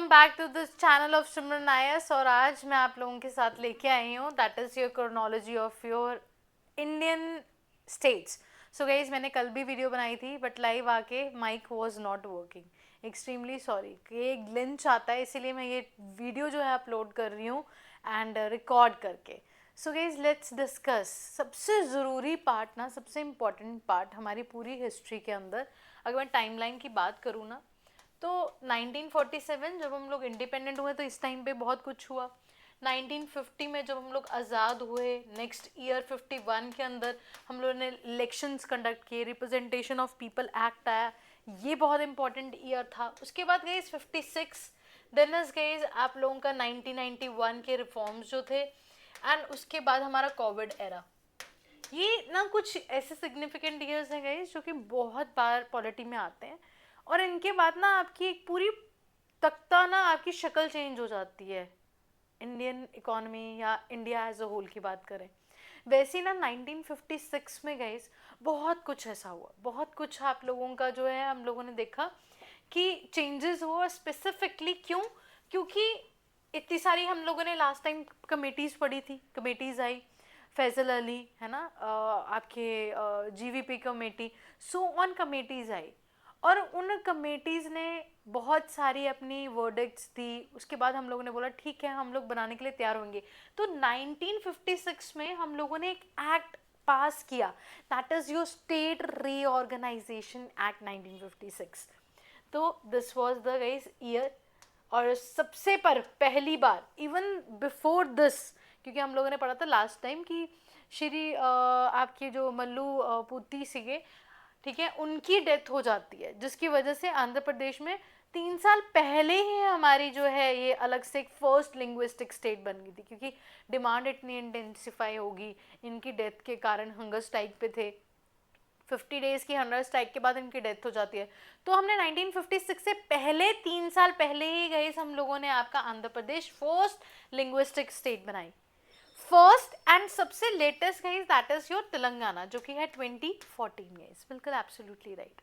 Back to this channel of Simran IAS. और आज मैं आप लोगों के साथ लेके आई हूँ that is your chronology of your Indian states. So guys, मैंने कल भी वीडियो बनाई थी बट लाइव आके mike was not working. Extremely sorry कि एक ग्लिच आता है, इसीलिए मैं ये वीडियो जो है अपलोड कर रही हूँ एंड रिकॉर्ड करके। सो गाइज, लेट्स डिस्कस सबसे ज़रूरी पार्ट ना, सबसे इम्पॉर्टेंट पार्ट हमारी पूरी हिस्ट्री के अंदर। अगर मैं टाइमलाइन की बात करूँ ना, तो 1947 जब हम लोग इंडिपेंडेंट हुए तो इस टाइम पे बहुत कुछ हुआ। 1950 में जब हम लोग आज़ाद हुए, नेक्स्ट ईयर 51 के अंदर हम लोगों ने इलेक्शंस कंडक्ट किए, रिप्रेजेंटेशन ऑफ पीपल एक्ट आया, ये बहुत इंपॉर्टेंट ईयर था। उसके बाद गई 56 देन इज गई आप लोगों का 1991 के रिफॉर्म्स जो थे, एंड उसके बाद हमारा कोविड एरा। ये ना कुछ ऐसे सिग्निफिकेंट ईयर्स हैं गाइस जो कि बहुत बार पॉलिटी में आते हैं, और इनके बाद ना आपकी एक पूरी तख्ता ना आपकी शक्ल चेंज हो जाती है। इंडियन इकोनॉमी या इंडिया एज अ होल की बात करें, वैसे ही ना 1956 में गाइस बहुत कुछ ऐसा हुआ, बहुत कुछ आप लोगों का जो है हम लोगों ने देखा कि चेंजेस हुआ। स्पेसिफिकली क्यों? क्योंकि इतनी सारी हम लोगों ने लास्ट टाइम कमेटीज़ पढ़ी थी, कमेटीज़ आई, फैजल अली है ना, आपके GVP committee, so on committees I, और उन कमेटीज़ ने बहुत सारी अपनी वर्डिक्ट्स दी। उसके बाद हम लोगों ने बोला ठीक है, हम लोग बनाने के लिए तैयार होंगे। तो 1956 में हम लोगों ने एक एक्ट पास किया, that is your state reorganisation act 1956। तो this was the guys year. और सबसे पर पहली बार, इवन बिफोर दिस, क्योंकि हम लोगों ने पढ़ा था लास्ट टाइम कि श्री आपके जो मल्लू पुती सीगे, ठीक है, उनकी डेथ हो जाती है, जिसकी वजह से आंध्र प्रदेश में 3 साल पहले ही हमारी जो है ये अलग से एक फर्स्ट लिंग्विस्टिक स्टेट बन गई थी, क्योंकि डिमांड इतनी इंटेंसिफाई होगी इनकी डेथ के कारण। हंगर स्ट्राइक पे थे, 50 डेज की हंगर स्ट्राइक के बाद इनकी डेथ हो जाती है। तो हमने 1956 से पहले 3 साल पहले ही गए हम लोगों ने आपका Andhra Pradesh first linguistic state बनाई, फर्स्ट एंड सबसे latest guys that is your Telangana, जो कि है 2014 गाइस, बिल्कुल एब्सोल्युटली राइट।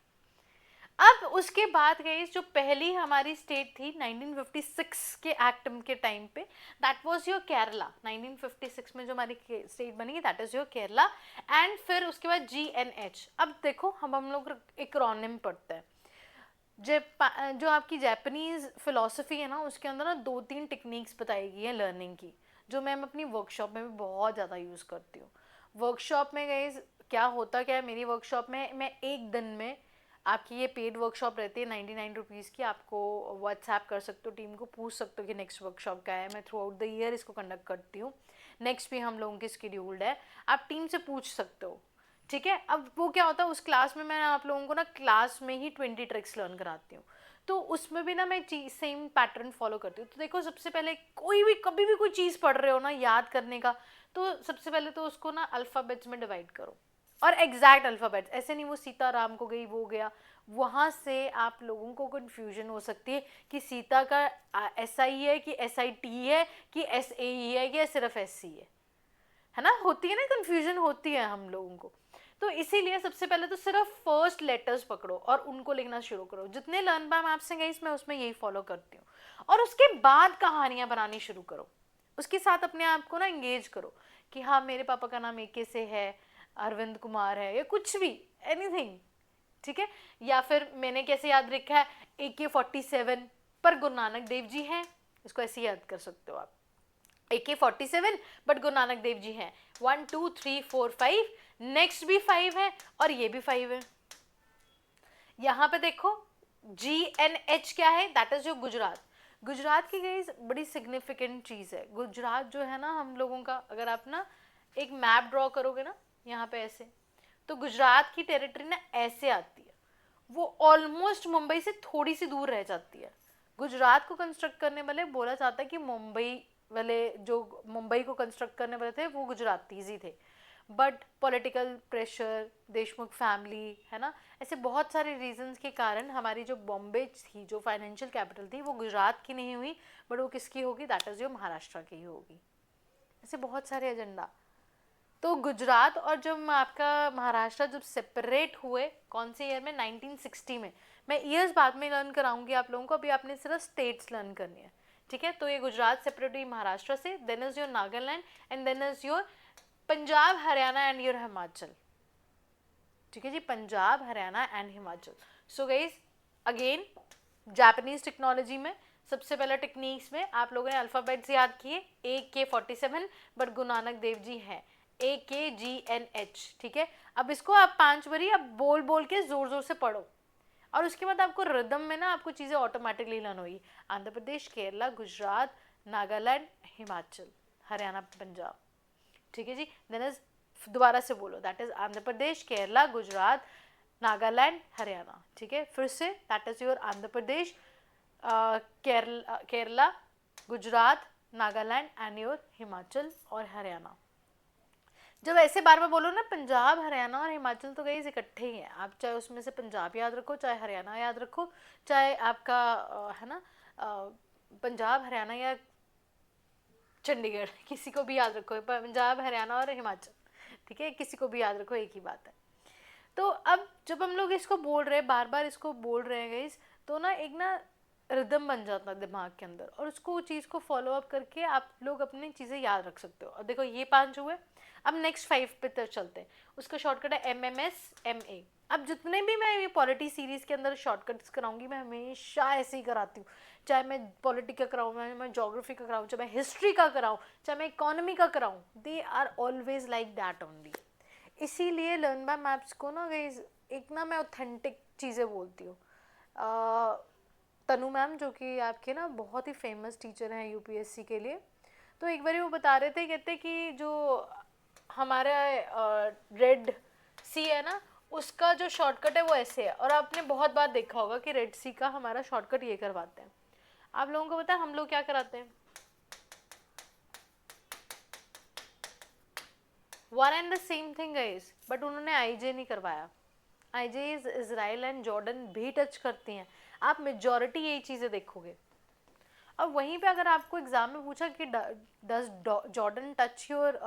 अब उसके बाद गाइस जो पहली हमारी स्टेट थी 1956 के एक्ट के टाइम पे, दैट वाज योर केरला। 1956 में जो हमारी स्टेट बनी that is your Kerala, and फिर उसके बाद GNH। अब देखो हम लोग एक्रोनिम पढ़ते हैं। जो आपकी जापानीज फिलोसफी है ना, उसके अंदर ना 2-3 टेक्निक्स बताई गई है लर्निंग की, जो मैं अपनी वर्कशॉप में भी बहुत ज़्यादा यूज़ करती हूँ। वर्कशॉप में गई क्या होता क्या है, मेरी वर्कशॉप में मैं एक दिन में, आपकी ये पेड वर्कशॉप रहती है 99 रुपीज़ की, आपको व्हाट्सएप कर सकते हो, टीम को पूछ सकते हो कि नेक्स्ट वर्कशॉप क्या है। मैं थ्रू आउट द ईयर इसको कंडक्ट करती हूँ, नेक्स्ट भी हम लोगों की स्केड्यूल्ड है, आप टीम से पूछ सकते हो, ठीक है। अब वो क्या होता है, उस क्लास में मैं आप लोगों को ना क्लास में ही 20 ट्रिक्स लर्न कराती हूँ, तो उसमें भी ना मैं चीज सेम पैटर्न फॉलो करती हूँ। तो देखो, सबसे पहले कोई भी कभी भी कोई चीज़ पढ़ रहे हो ना याद करने का, तो सबसे पहले तो उसको ना अल्फ़ाबेट्स में डिवाइड करो, और एग्जैक्ट अल्फ़ाबेट्स, ऐसे नहीं वो सीताराम को गई वो गया, वहाँ से आप लोगों को कन्फ्यूजन हो सकती है कि सीता का SI है कि SIT है कि SAE है कि सिर्फ SC है ना, होती है ना, कंफ्यूजन होती है हम लोगों को। तो इसीलिए सबसे पहले तो सिर्फ फर्स्ट लेटर्स पकड़ो और उनको लिखना शुरू करो। जितने लर्न बाय मैप से गई मैं उसमें यही फॉलो करती हूँ, और उसके बाद कहानियाँ बनानी शुरू करो, उसके साथ अपने आप को ना इंगेज करो कि हाँ मेरे पापा का नाम AK से है, अरविंद कुमार है, या कुछ भी, एनीथिंग, ठीक है। या फिर मैंने कैसे याद रखा है, AK-47 पर गुरु नानक देव जी हैं, इसको ऐसे याद कर सकते हो आप, AK-47 बट गुरु नानक देव जी हैं। 1 2 3 4 5, नेक्स्ट भी 5 है और ये भी 5 है। यहाँ पे देखो GNH क्या है, दैट इज जो गुजरात। गुजरात की गई बड़ी सिग्निफिकेंट चीज़ है। गुजरात जो है ना हम लोगों का, अगर आप ना एक मैप ड्रॉ करोगे ना यहाँ पे ऐसे, तो गुजरात की टेरिटरी ना ऐसे आती है, वो ऑलमोस्ट मुंबई से थोड़ी सी दूर रह जाती है। गुजरात को कंस्ट्रक्ट करने वाले बोला जाता है कि मुंबई वाले, जो मुंबई को कंस्ट्रक्ट करने वाले थे वो गुजरातीज ही थे, but political pressure, Deshmukh family है ना, ऐसे बहुत सारे रीजंस के कारण हमारी जो बॉम्बे थी, जो फाइनेंशियल कैपिटल थी, वो गुजरात की नहीं हुई, बट वो किसकी होगी, दैट इज जो महाराष्ट्र की ही होगी। ऐसे बहुत सारे एजेंडा, तो गुजरात और जब आपका महाराष्ट्र जब सेपरेट हुए, कौन से ईयर में, 1960 में। मैं ईयर्स बाद में लर्न कराऊंगी आप लोगों को, अभी आपने सिर्फ स्टेट्स लर्न करनी है, ठीक है। तो ये गुजरात सेपरेट हुई महाराष्ट्र से, then is your Nagaland and then is your Punjab, Haryana and your Himachal, ठीक है जी, Punjab, Haryana and Himachal. So guys again Japanese technology में सबसे पहला टेक्निक्स में आप लोगों ने अल्फ़ाबेट्स याद किए, AK-47, बट गुरु नानक देव जी हैं AKGNH, ठीक है। अब इसको आप 5 बारी अब बोल बोल के जोर जोर से पढ़ो, और उसके बाद आपको रिदम में ना आपको चीज़ें ऑटोमेटिकली लर्न होगी। आंध्र प्रदेश, केरला, गुजरात, नागालैंड, हिमाचल, हरियाणा, पंजाब, ठीक है जी। देन इज, दोबारा से बोलो, दैट इज आंध्र प्रदेश, केरला, गुजरात, नागालैंड, हरियाणा, ठीक है। फिर से, that is your Andhra Pradesh, Kerala, Gujarat, Nagaland and your Himachal और हरियाणा। जब ऐसे बार बार बोलो ना पंजाब, हरियाणा और हिमाचल, तो गई इकट्ठे ही हैं। आप चाहे उसमें से पंजाब याद रखो, चाहे हरियाणा याद रखो, चाहे आपका है ना पंजाब, हरियाणा या चंडीगढ़, किसी को भी याद रखो, पंजाब, हरियाणा और हिमाचल, ठीक है, किसी को भी याद रखो, एक ही बात है। तो अब जब हम लोग इसको बोल रहे हैं, बार बार इसको बोल रहे हैं गाइस, तो ना एक ना रिदम बन जाता है दिमाग के अंदर, और उसको वो चीज़ को फॉलो अप करके आप लोग अपनी चीज़ें याद रख सकते हो। और देखो ये 5 हुए, अब नेक्स्ट 5 पे तो चलते हैं। उसका शॉर्टकट है MMSMA। अब जितने भी मैं ये पॉलिटी सीरीज़ के अंदर शॉर्टकट्स कराऊंगी, मैं हमेशा ऐसे ही कराती हूँ, चाहे मैं पॉलिटी का कराऊँ, मैं ज्योग्राफी का कराऊँ, चाहे मैं हिस्ट्री का कराऊँ, चाहे मैं इकोनॉमी का कराऊँ, they are always like that only. इसीलिए लर्न बाय मैप्स को ना गाइस एक ना मैं ऑथेंटिक चीज़ें बोलती हूँ। तनु मैम जो कि आपके ना बहुत ही फेमस टीचर हैं UPSC के लिए, तो एक बार वो बता रहे थे, कहते कि जो हमारा रेड सी है ना, उसका जो शॉर्टकट है वो ऐसे है। और आपने बहुत बार देखा होगा कि रेड सी का हमारा शॉर्टकट ये करवाते हैं। आप लोगों को पता है हम लोग क्या कराते हैं? One and the same thing guys, but उन्होंने IJ नहीं करवाया। IJ इजराइल एंड जॉर्डन भी टच करती हैं। आप मेजॉरिटी यही चीज़ें देखोगे। और वहीं पे अगर आपको एग्जाम में पूछा कि does Jordan touch your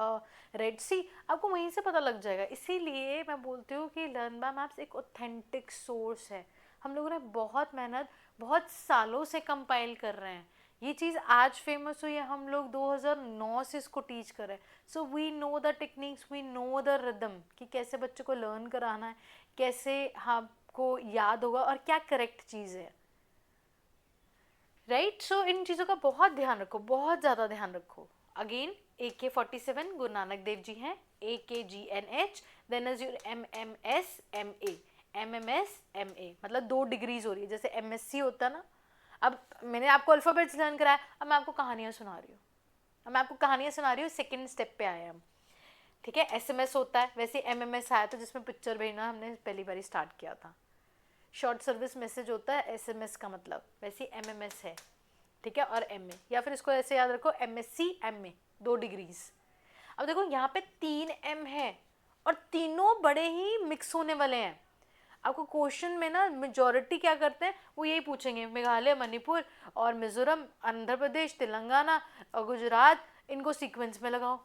Red Sea, आपको वहीं से पता लग जाएगा। इसीलिए मैं बोलती हूँ कि लर्न बाय मैप्स एक ऑथेंटिक सोर्स है। हम लोगों ने बहुत मेहनत, बहुत सालों से कंपाइल कर रहे हैं। ये चीज़ आज फेमस हुई है, हम लोग 2009 से इसको टीच कर रहे हैं। So we know the techniques, we know the rhythm, कि कैसे बच्चों को लर्न कराना है, कैसे आपको याद होगा और क्या करेक्ट चीज़ है, राइट। सो इन चीज़ों का बहुत ध्यान रखो, बहुत ज़्यादा ध्यान रखो। अगेन AK-47 गुरु नानक देव जी हैं, AKGNH, then is your MMSMA। MMSMA मतलब 2 डिग्रीज हो रही है, जैसे MSc होता है ना। अब मैंने आपको अल्फ़ाबेट्स लर्न कराया, अब मैं आपको कहानियाँ सुना रही हूँ, सेकेंड स्टेप पे आए हम, ठीक है। SMS होता है, वैसे MMS आया था जिसमें पिक्चर भेजना हमने पहली बार स्टार्ट किया था। शॉर्ट सर्विस मैसेज होता है SMS का मतलब, वैसे MMS है, ठीक है। और MA, या फिर इसको ऐसे याद रखो MSc MA, 2 डिग्रीज। अब देखो यहाँ पे 3 M है और तीनों बड़े ही मिक्स होने वाले हैं। आपको क्वेश्चन में ना मेजॉरिटी क्या करते हैं, वो यही पूछेंगे, मेघालय, मणिपुर और मिजोरम, आंध्र प्रदेश, तेलंगाना और गुजरात, इनको सीक्वेंस में लगाओ।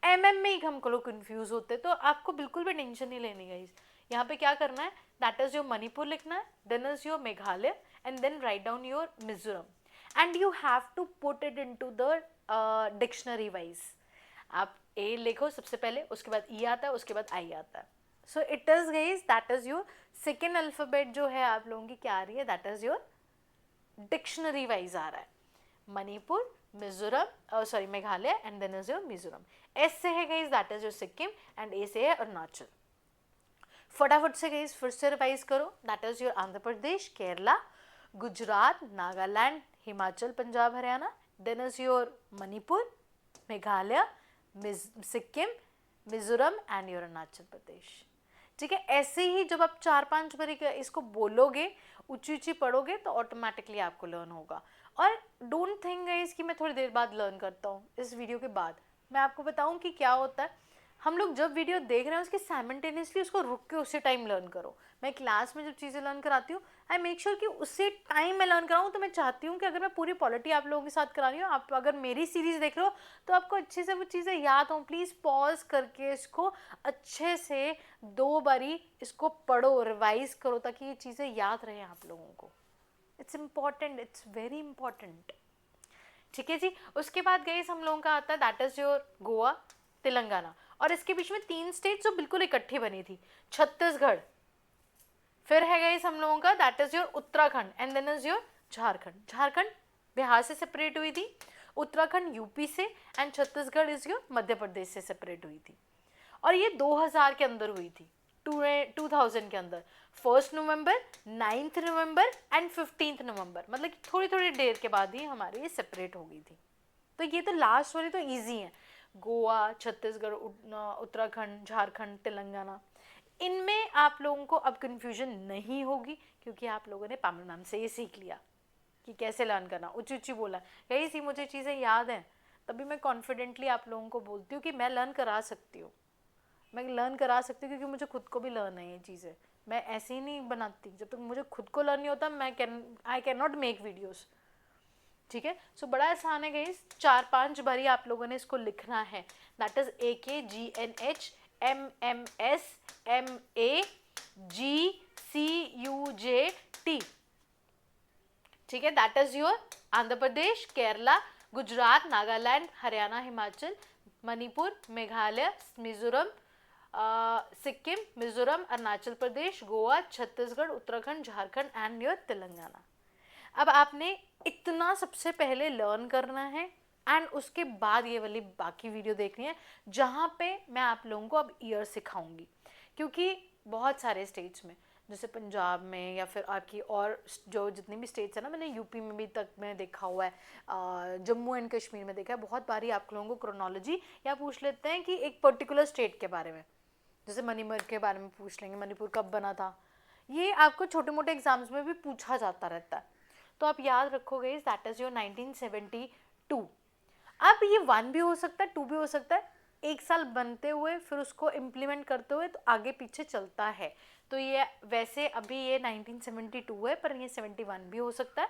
MM में ही हम लोग कंफ्यूज होते हैं। तो आपको बिल्कुल भी टेंशन नहीं लेनी गाइस। यहाँ पे क्या करना है, दैट इज योर मणिपुर लिखना है, then is your Meghalaya and then write down your Mizoram and you have to put it into the dictionary wise. आप A लिखो सबसे पहले, उसके बाद E आता है, उसके बाद I आता है। So it is guys, that is your second alphabet जो है आप लोगों की क्या आ रही है, that is your dictionary wise आ रहा है। Manipur, Mizoram, sorry Meghalaya and then is your Mizoram. S से है guys, that is your Sikkim and A से है अरुणाचल। फटाफट से गाइस फिर से रिवाइज करो, that is your Andhra Pradesh, Kerala, Gujarat, Nagaland, Himachal, Punjab, Haryana, then is your Manipur, Meghalaya, Sikkim, Mizoram and your Arunachal Pradesh, ठीक है। ऐसे ही जब आप 4-5 बार इसको बोलोगे, ऊंची ऊंची पढ़ोगे, तो ऑटोमेटिकली आपको लर्न होगा। और डोंट थिंक गाइस कि मैं थोड़ी देर बाद लर्न करता हूँ, इस वीडियो के बाद मैं आपको बताऊँ कि क्या होता है। हम लोग जब वीडियो देख रहे हैं उसके साइमल्टेनियसली उसको रुक के उसी टाइम लर्न करो। मैं क्लास में जब चीज़ें लर्न कराती हूँ आई मेक श्योर कि उसी टाइम मैं लर्न कराऊँ। तो मैं चाहती हूँ कि अगर मैं पूरी पॉलिटी आप लोगों के साथ करा रही हूँ, आप अगर मेरी सीरीज देख रहे हो तो आपको अच्छे से वो चीज़ें याद हों। प्लीज़ पॉज करके इसको अच्छे से 2 बारी इसको पढ़ो, रिवाइज करो, ताकि ये चीज़ें याद रहें आप लोगों को। It's important, it's very important. ठीक है जी। उसके बाद गई हम लोगों का आता है that is your Goa, Telangana, और इसके बीच में 3 स्टेट जो बिल्कुल इकट्ठी बनी थी, छत्तीसगढ़। फिर है गई हम लोगों का that is your Uttarakhand, and then is your Jharkhand. Jharkhand Bihar से सेपरेट हुई थी, उत्तराखंड यूपी से, and Chhattisgarh is your Madhya Pradesh से सेपरेट हुई थी। और ये 2000 के अंदर हुई थी, 2000 के अंदर, 1 नवंबर, 9 नवंबर एंड 15 नवंबर, मतलब कि थोड़ी थोड़ी देर के बाद ही हमारी ये सेपरेट हो गई थी। तो ये तो लास्ट वाली तो इजी है, गोवा, छत्तीसगढ़, उत्तराखंड, झारखंड, तेलंगाना। इनमें आप लोगों को अब कंफ्यूजन नहीं होगी, क्योंकि आप लोगों ने पामल मैम से ये सीख लिया कि कैसे लर्न करना। ऊँची ऊँची बोला, कहीं सी मुझे चीज़ें याद हैं, तभी मैं कॉन्फिडेंटली आप लोगों को बोलती हूँ कि मैं लर्न करा सकती हूँ, मैं लर्न करा सकती हूँ, क्योंकि मुझे खुद को भी लर्न है ये चीज़ें। मैं ऐसे ही नहीं बनाती, जब तक मुझे खुद को लर्न नहीं होता I can not make videos. ठीक है। सो बड़ा आसान है गाइस, 4-5 बारी आप लोगों ने इसको लिखना है। That is AKGNHMMSMAGCUJT। ठीक है। That is your Andhra Pradesh, Kerala, Gujarat, Nagaland, Haryana, Himachal, Manipur, Meghalaya, Mizoram, Sikkim, Mizoram, Arunachal Pradesh, Goa, Chhattisgarh, Uttarakhand, Jharkhand and your Telangana. अब आपने इतना सबसे पहले लर्न करना है, एंड उसके बाद ये वाली बाकी वीडियो देखनी है, जहाँ पे मैं आप लोगों को अब ईयर सिखाऊंगी। क्योंकि बहुत सारे स्टेट्स में, जैसे पंजाब में या फिर आपकी और जो जितनी भी स्टेट्स है ना, मैंने यूपी में भी तक में देखा हुआ है, जम्मू एंड कश्मीर में देखा है, बहुत बारी आप लोगों को क्रोनोलॉजी या पूछ लेते हैं कि एक पर्टिकुलर स्टेट के बारे में, जैसे मणिपुर के बारे में पूछ लेंगे, मणिपुर कब बना था। ये आपको छोटे मोटे एग्जाम्स में भी पूछा जाता रहता है, तो आप याद रखोगे दैट इज योर 1972। अब ये 1 भी हो सकता है, 2 भी हो सकता है, एक साल बनते हुए फिर उसको इम्प्लीमेंट करते हुए तो आगे पीछे चलता है। तो ये वैसे अभी ये 1972 है, पर ये 71 भी हो सकता है।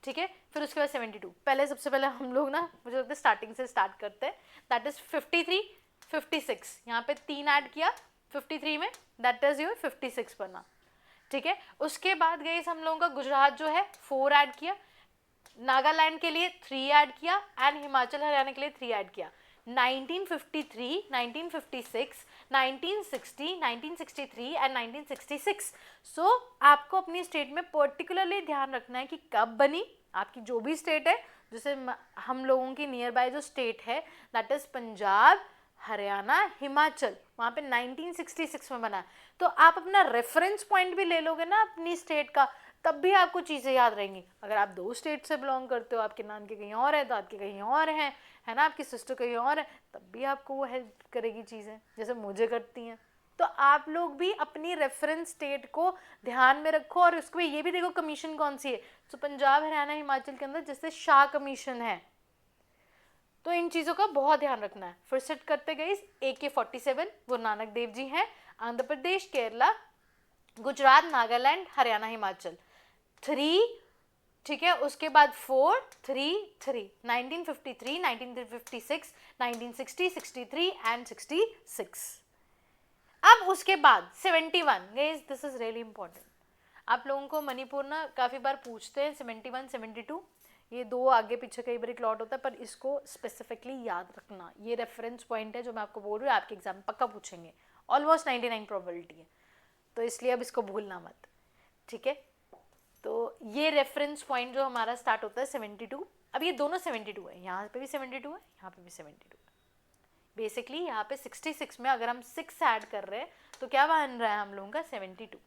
ठीक है। फिर उसके बाद 72। पहले सबसे पहले हम लोग ना, मुझे लगता है स्टार्टिंग से स्टार्ट करते हैं। दैट इज 53, 56, यहाँ पे 3 ऐड किया 53 में, दैट इज योर 56 बना। ठीक है। उसके बाद गए हम लोगों का गुजरात जो है 4 ऐड किया, नागालैंड के लिए 3 ऐड किया, एंड हिमाचल हरियाणा के लिए 3 ऐड किया। 1953, 1956, 1960, 1963 एंड 1966। सो आपको अपनी स्टेट में पर्टिकुलरली ध्यान रखना है कि कब बनी आपकी जो भी स्टेट है। जैसे हम लोगों की नियर बाय जो स्टेट है दैट इज पंजाब, हरियाणा, हिमाचल, वहाँ पे 1966 में बना है। तो आप अपना रेफरेंस पॉइंट भी ले लोगे ना अपनी स्टेट का, तब भी आपको चीज़ें याद रहेंगी। अगर आप 2 स्टेट से बिलोंग करते हो, आपके नान के कहीं और है तो आपके कहीं और हैं, है ना, आपकी सिस्टर कहीं और है, तब भी आपको वो हेल्प करेगी चीज़ें, जैसे मुझे करती हैं। तो आप लोग भी अपनी रेफरेंस स्टेट को ध्यान में रखो, और उसको ये भी देखो कमीशन कौन सी है। तो पंजाब, हरियाणा, हिमाचल के अंदर जैसे शाह कमीशन है, तो इन चीज़ों का बहुत ध्यान रखना है। फिर सेट करते गए AK-47 गुरु नानक देव जी हैं, आंध्र प्रदेश, केरला, गुजरात, नागालैंड, हरियाणा, हिमाचल 3। ठीक है। उसके बाद 4, 3, 3, 1953, 1956, 1960, 63 एंड 66। अब उसके बाद 71। Guys this is really important. आप लोगों को मणिपुर ना काफ़ी बार पूछते हैं, 71, 72, ये 2 आगे पीछे कई बार क्लॉट होता है, पर इसको स्पेसिफिकली याद रखना। ये रेफरेंस पॉइंट है जो मैं आपको बोल रही हूँ, आपके एग्जाम पक्का पूछेंगे, ऑलमोस्ट 99 प्रोबेबिलिटी है, तो इसलिए अब इसको भूलना मत। ठीक है। तो ये रेफरेंस पॉइंट जो हमारा स्टार्ट होता है 72। अब ये दोनों 72 है, यहाँ पे भी 72 है, यहाँ पे भी 72 है। बेसिकली यहाँ पे 66 में अगर हम 6 ऐड कर रहे हैं तो क्या बन रहा है हम लोगों का 72।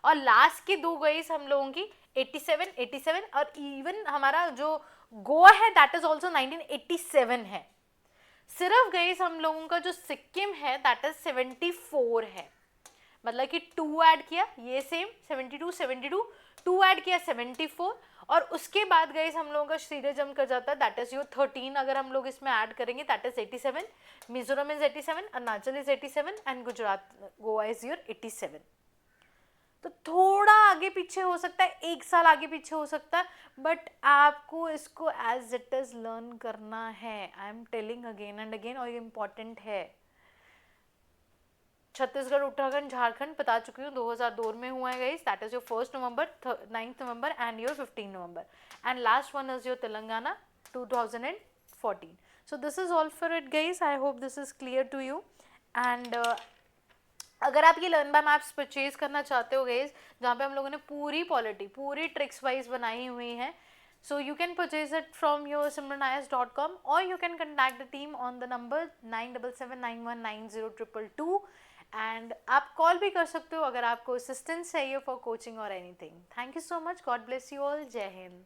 और लास्ट की 2 गई हम लोगों की 87, 87, और इवन हमारा जो गोवा है दैट इज ऑल्सो 1987 है। सिर्फ गई हम लोगों का जो सिक्किम है दैट इज 74 है, मतलब कि 2 ऐड किया, ये सेम 72, 72, 2 ऐड किया 74, और उसके बाद गाइस हम लोगों का सीधे जंप कर जाता है, दैट इज योर 13 अगर हम लोग इसमें ऐड करेंगे, that is 87, Mizoram is 87, Arunachal is 87 and Gujarat Goa is your 87। तो थोड़ा आगे पीछे हो सकता है, 1 साल आगे पीछे हो सकता है, बट आपको इसको एज इट इज लर्न करना है। I am telling again and again, और ये इम्पॉर्टेंट है। छत्तीसगढ़, उत्तराखंड, झारखंड बता चुकी हूँ 2002 में हुआ है guys, that is your 1 November, 9 November and your 15 November, and last one is your Telangana 2014। So this is all for it guys, I hope this is clear to you. And अगर आप ये लर्न बाय मैप्स परचेज करना चाहते हो guys, जहाँ पे हम लोगों ने पूरी पॉलिटी पूरी ट्रिक्स वाइज बनाई हुई है, so you can purchase it from your simranias.com, or you can contact the team on the number 9779190222, and आप कॉल भी कर सकते हो अगर आपको असिस्टेंस चाहिए फॉर कोचिंग और anything. Thank you so much, God bless you all, जय हिंद।